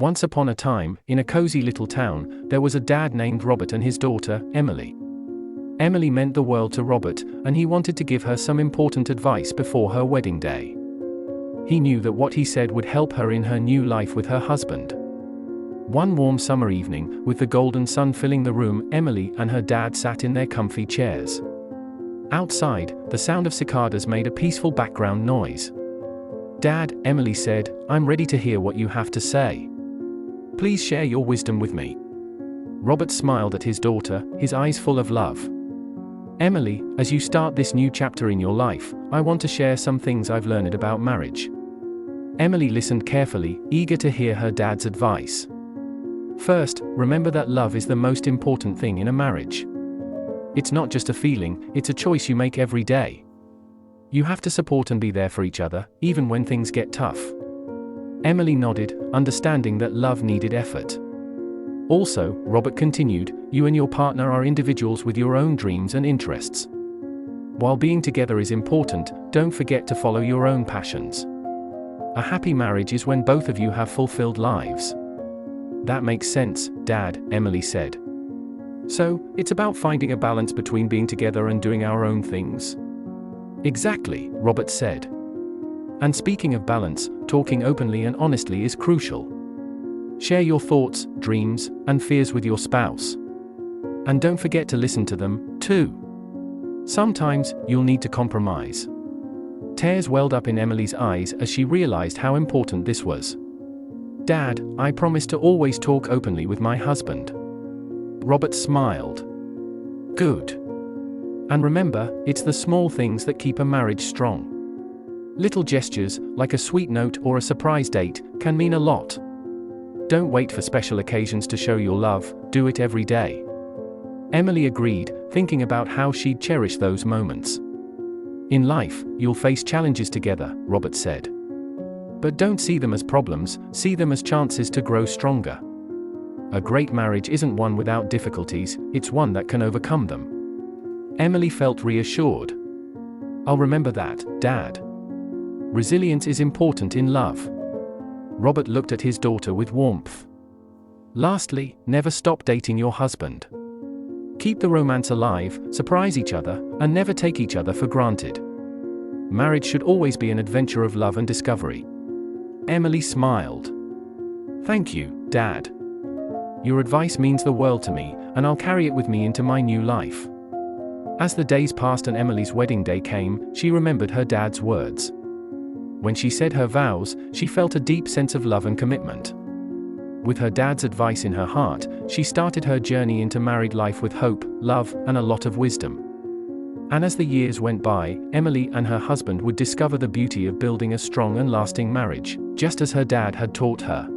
Once upon a time, in a cozy little town, there was a dad named Robert and his daughter, Emily. Emily meant the world to Robert, and he wanted to give her some important advice before her wedding day. He knew that what he said would help her in her new life with her husband. One warm summer evening, with the golden sun filling the room, Emily and her dad sat in their comfy chairs. Outside, the sound of cicadas made a peaceful background noise. "Dad," Emily said, "I'm ready to hear what you have to say. Please share your wisdom with me." Robert smiled at his daughter, his eyes full of love. "Emily, as you start this new chapter in your life, I want to share some things I've learned about marriage." Emily listened carefully, eager to hear her dad's advice. "First, remember that love is the most important thing in a marriage. It's not just a feeling, it's a choice you make every day. You have to support and be there for each other, even when things get tough." Emily nodded, understanding that love needed effort. "Also," Robert continued, "you and your partner are individuals with your own dreams and interests. While being together is important, don't forget to follow your own passions. A happy marriage is when both of you have fulfilled lives." "That makes sense, Dad," Emily said. "So, it's about finding a balance between being together and doing our own things?" "Exactly," Robert said. "And speaking of balance, talking openly and honestly is crucial. Share your thoughts, dreams, and fears with your spouse. And don't forget to listen to them, too. Sometimes, you'll need to compromise." Tears welled up in Emily's eyes as she realized how important this was. "Dad, I promise to always talk openly with my husband." Robert smiled. "Good. And remember, it's the small things that keep a marriage strong. Little gestures, like a sweet note or a surprise date, can mean a lot. Don't wait for special occasions to show your love, do it every day." Emily agreed, thinking about how she'd cherish those moments. "In life, you'll face challenges together," Robert said. "But don't see them as problems, see them as chances to grow stronger. A great marriage isn't one without difficulties, it's one that can overcome them." Emily felt reassured. "I'll remember that, Dad. Resilience is important in love." Robert looked at his daughter with warmth. "Lastly, never stop dating your husband. Keep the romance alive, surprise each other, and never take each other for granted. Marriage should always be an adventure of love and discovery." Emily smiled. "Thank you, Dad. Your advice means the world to me, and I'll carry it with me into my new life." As the days passed and Emily's wedding day came, she remembered her dad's words. When she said her vows, she felt a deep sense of love and commitment. With her dad's advice in her heart, she started her journey into married life with hope, love, and a lot of wisdom. And as the years went by, Emily and her husband would discover the beauty of building a strong and lasting marriage, just as her dad had taught her.